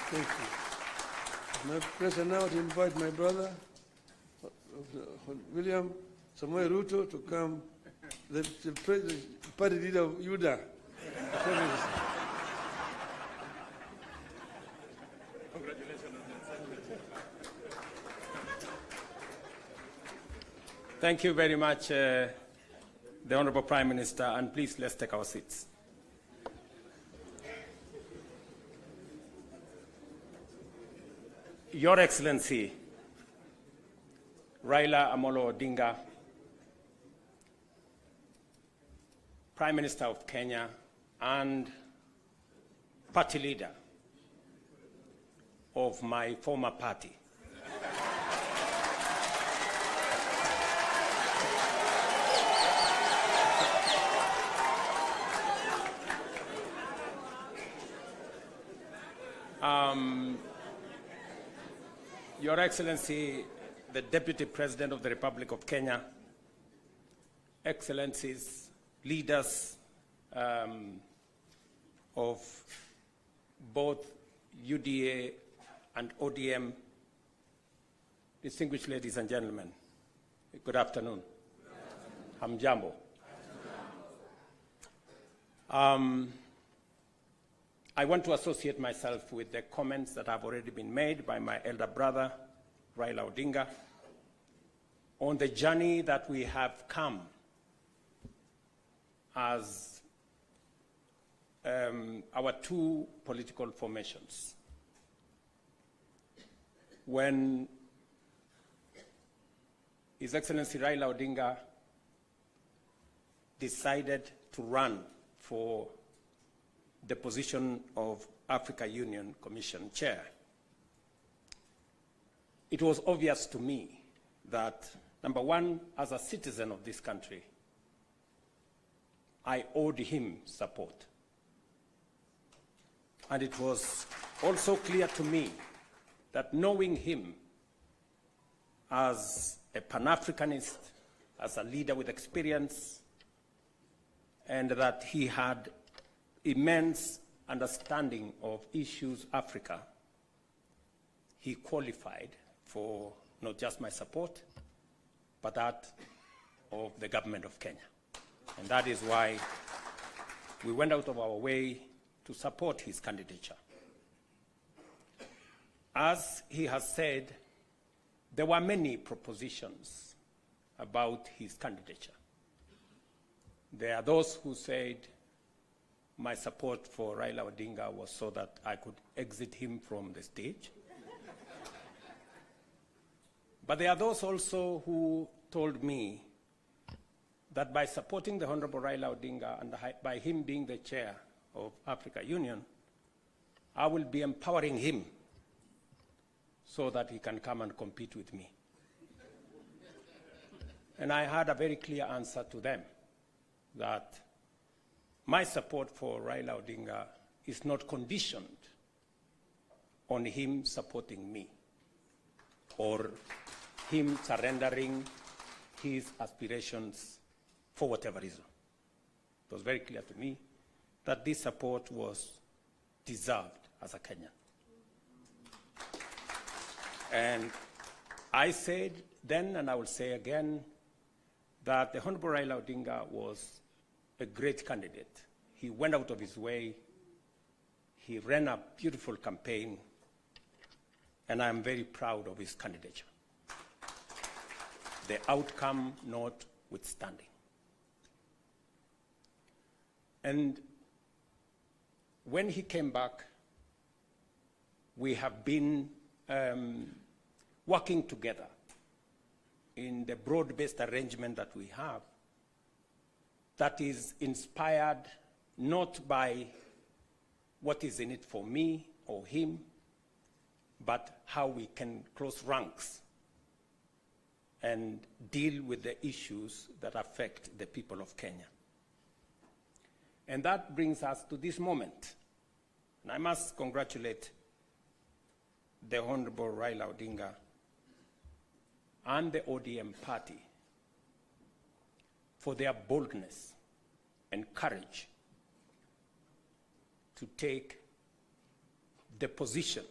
Thank you. My pleasure now to invite my brother, William Samoei Ruto, to come, the party leader of UDA. Thank you very much, the Honorable Prime Minister, and please let's take our seats. Your Excellency, Raila Amolo Odinga, Prime Minister of Kenya and party leader of my former party. Your Excellency, the Deputy President of the Republic of Kenya, Excellencies, leaders of both UDA and ODM, distinguished ladies and gentlemen, good afternoon. Hamjambo. I want to associate myself with the comments that have already been made by my elder brother, Raila Odinga, on the journey that we have come as our two political formations. When His Excellency Raila Odinga decided to run for the position of Africa Union Commission Chair, it was obvious to me that, number one, as a citizen of this country, I owed him support. And it was also clear to me that knowing him as a Pan-Africanist, as a leader with experience, and that he had immense understanding of issues Africa, he qualified for not just my support, but that of the government of Kenya. And that is why we went out of our way to support his candidature. As he has said, there were many propositions about his candidature. There are those who said my support for Raila Odinga was so that I could exit him from the stage. But there are those also who told me that by supporting the Honorable Raila Odinga and by him being the chair of Africa Union, I will be empowering him so that he can come and compete with me. And I had a very clear answer to them, that my support for Raila Odinga is not conditioned on him supporting me or him surrendering his aspirations for whatever reason. It was very clear to me that this support was deserved as a Kenyan. And I said then, and I will say again, that the Honorable Raila Odinga was a great candidate. He went out of his way. He ran a beautiful campaign, and I am very proud of his candidature, the outcome notwithstanding. And when he came back, we have been working together in the broad-based arrangement that we have, that is inspired not by what is in it for me or him, but how we can close ranks and deal with the issues that affect the people of Kenya. And that brings us to this moment. And I must congratulate the Honorable Raila Odinga and the ODM party for their boldness and courage to take the position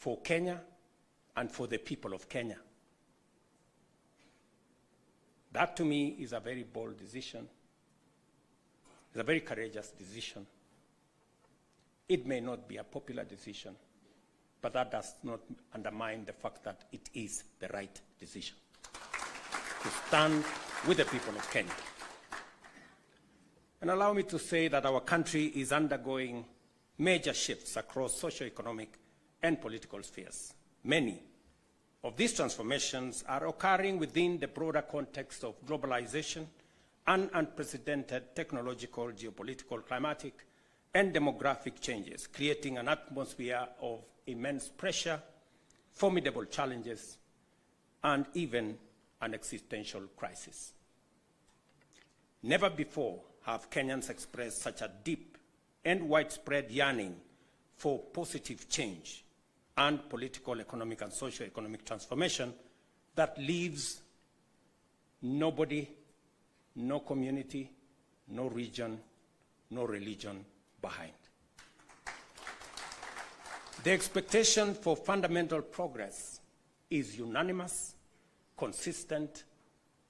for Kenya and for the people of Kenya. That to me is a very bold decision. It's a very courageous decision. It may not be a popular decision, but that does not undermine the fact that it is the right decision to stand with the people of Kenya. And allow me to say that our country is undergoing major shifts across socio-economic and political spheres. Many of these transformations are occurring within the broader context of globalization and unprecedented technological, geopolitical, climatic, and demographic changes, creating an atmosphere of immense pressure, formidable challenges, and even an existential crisis. Never before have Kenyans expressed such a deep and widespread yearning for positive change and political, economic, and socio-economic transformation that leaves nobody, no community, no region, no religion behind. The expectation for fundamental progress is unanimous, consistent,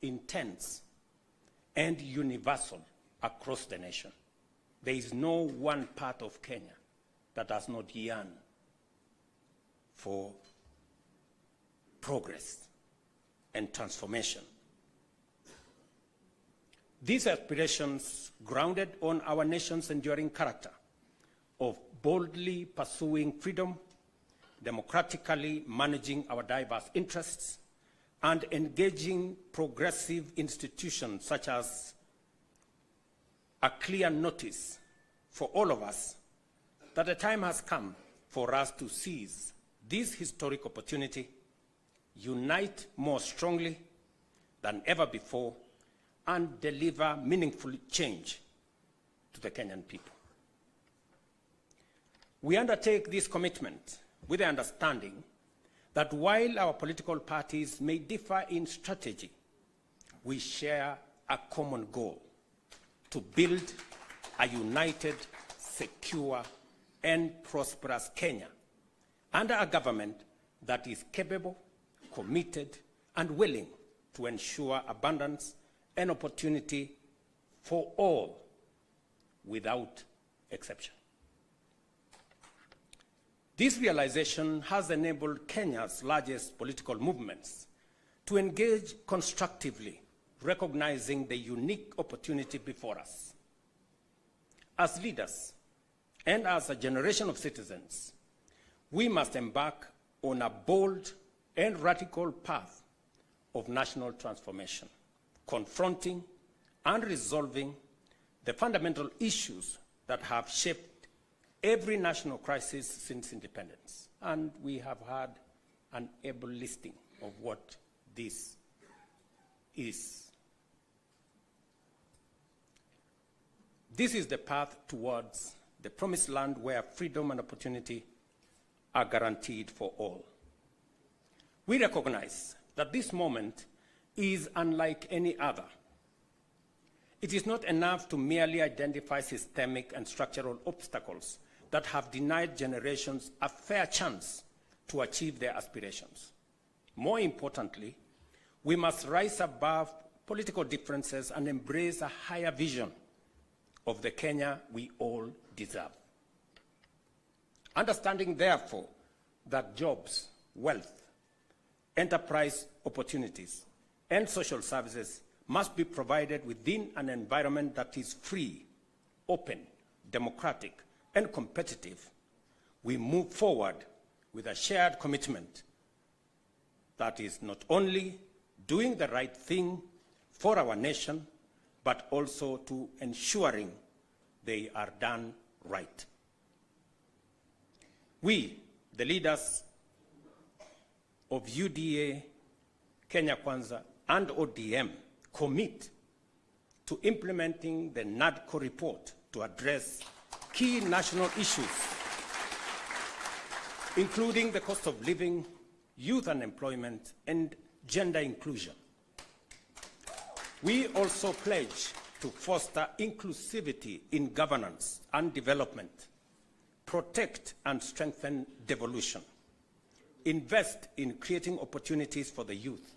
intense, and universal across the nation. There is no one part of Kenya that does not yearn for progress and transformation. These aspirations, grounded on our nation's enduring character of boldly pursuing freedom, democratically managing our diverse interests, and engaging progressive institutions such as a clear notice for all of us that the time has come for us to seize this historic opportunity, unite more strongly than ever before, and deliver meaningful change to the Kenyan people. We undertake this commitment with the understanding that while our political parties may differ in strategy, we share a common goal: to build a united, secure, and prosperous Kenya under a government that is capable, committed, and willing to ensure abundance and opportunity for all without exception. This realization has enabled Kenya's largest political movements to engage constructively, recognizing the unique opportunity before us. As leaders and as a generation of citizens, we must embark on a bold and radical path of national transformation, confronting and resolving the fundamental issues that have shaped every national crisis since independence. And we have had an able listing of what this is. This is the path towards the promised land where freedom and opportunity are guaranteed for all. We recognize that this moment is unlike any other. It is not enough to merely identify systemic and structural obstacles that have denied generations a fair chance to achieve their aspirations. More importantly, we must rise above political differences and embrace a higher vision of the Kenya we all deserve. Understanding, therefore, that jobs, wealth, enterprise opportunities, and social services must be provided within an environment that is free, open, democratic, and competitive, we move forward with a shared commitment that is not only doing the right thing for our nation, but also to ensuring they are done right. We, the leaders of UDA, Kenya Kwanza, and ODM, commit to implementing the NADCO report to address key national issues, including the cost of living, youth unemployment, and gender inclusion. We also pledge to foster inclusivity in governance and development, protect and strengthen devolution, invest in creating opportunities for the youth,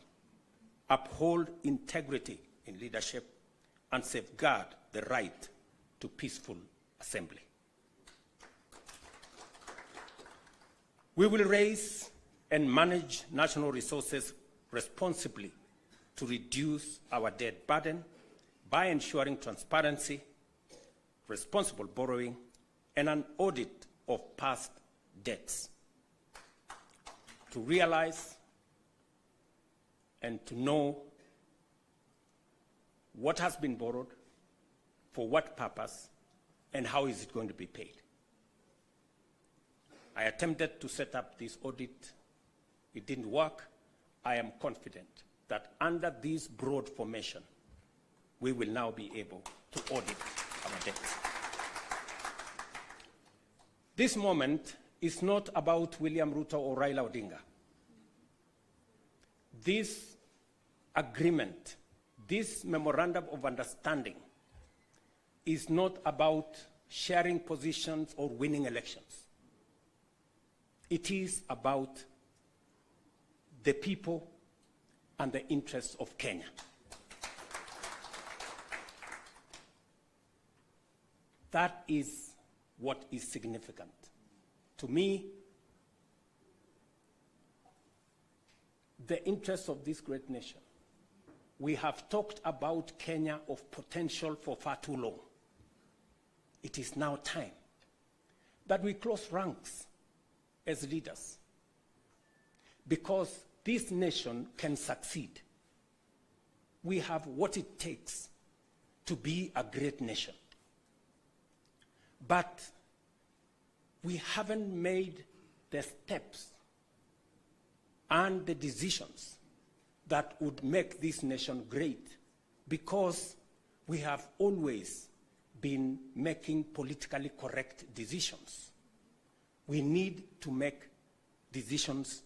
uphold integrity in leadership, and safeguard the right to peaceful assembly. We will raise and manage national resources responsibly to reduce our debt burden by ensuring transparency, responsible borrowing, and an audit of past debts. To realize and to know what has been borrowed, for what purpose, and how is it going to be paid. I attempted to set up this audit. It didn't work. I am confident that under this broad formation, we will now be able to audit our debts. This moment is not about William Ruto or Raila Odinga. This agreement, this memorandum of understanding is not about sharing positions or winning elections. It is about the people and the interests of Kenya. That is what is significant. To me, the interests of this great nation. We have talked about Kenya of potential for far too long. It is now time that we close ranks as leaders, because this nation can succeed. We have what it takes to be a great nation. But we haven't made the steps and the decisions that would make this nation great, because we have always been making politically correct decisions. We need to make decisions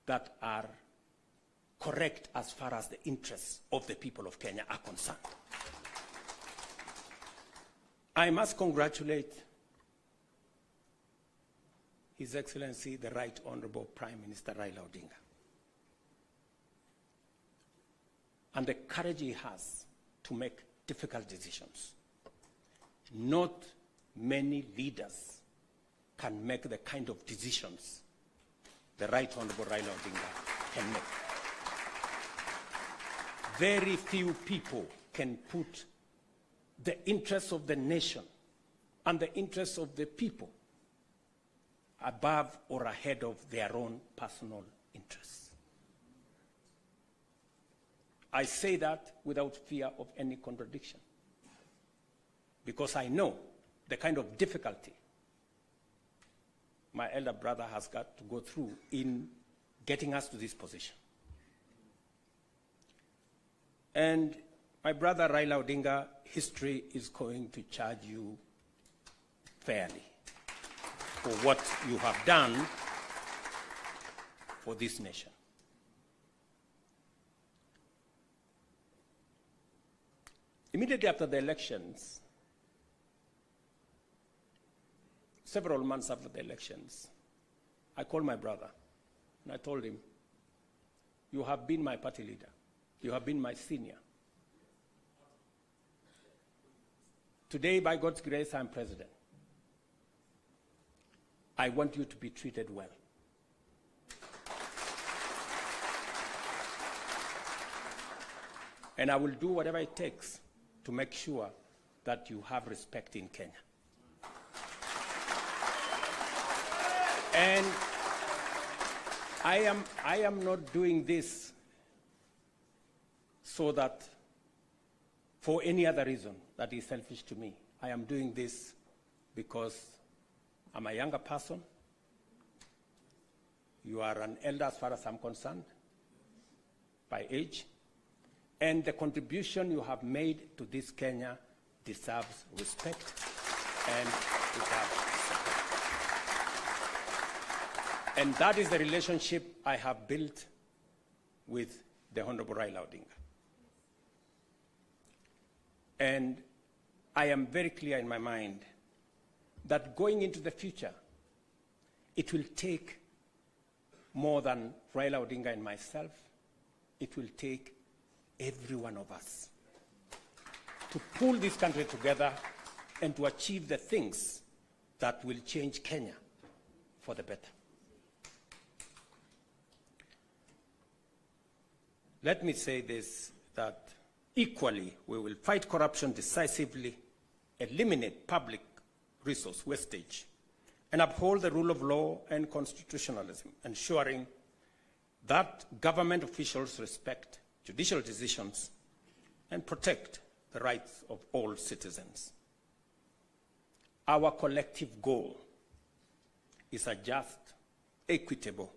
that are correct as far as the interests of the people of Kenya are concerned. I must congratulate His Excellency, the Right Honorable Prime Minister Raila Odinga, and the courage he has to make difficult decisions. Not many leaders can make the kind of decisions the Right Honorable Raila Odinga can make. Very few people can put the interests of the nation and the interests of the people above or ahead of their own personal interests. I say that without fear of any contradiction, because I know the kind of difficulty my elder brother has got to go through in getting us to this position. And my brother Raila Odinga, history is going to charge you fairly for what you have done for this nation. Immediately after the elections, several months after the elections, I called my brother and I told him, you have been my party leader. You have been my senior. Today, by God's grace, I'm president. I want you to be treated well. And I will do whatever it takes to make sure that you have respect in Kenya. And I am not doing this so that for any other reason that is selfish to me. I am doing this because I'm a younger person. You are an elder as far as I'm concerned, by age. And the contribution you have made to this Kenya deserves respect and deserves support. And that is the relationship I have built with the Honorable Raila Odinga. And I am very clear in my mind that going into the future, it will take more than Raila Odinga and myself. It will take every one of us to pull this country together and to achieve the things that will change Kenya for the better. Let me say this, that equally we will fight corruption decisively, eliminate public resource wastage, and uphold the rule of law and constitutionalism, ensuring that government officials respect judicial decisions and protect the rights of all citizens. Our collective goal is a just, equitable,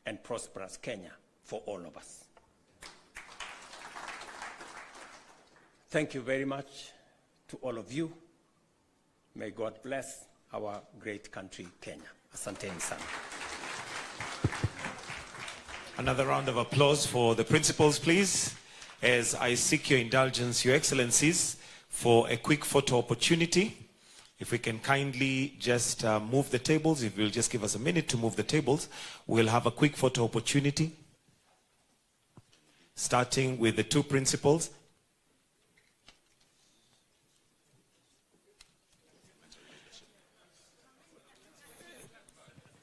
and prosperous Kenya for all of us. Thank you very much to all of you. May God bless our great country, Kenya. Asanteni sana. Another round of applause for the principals, please, as I seek your indulgence, Your Excellencies, for a quick photo opportunity. If we can kindly just move the tables, if you'll just give us a minute to move the tables, we'll have a quick photo opportunity, starting with the two principals.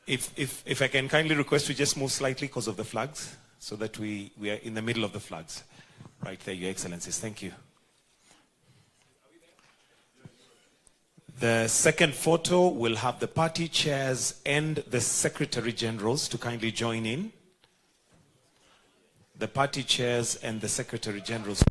If I can kindly request you just move slightly because of the flags, so that we are in the middle of the flags. Right there, Your Excellencies. Thank you. The second photo will have the party chairs and the Secretary Generals to kindly join in. The party chairs and the Secretary Generals.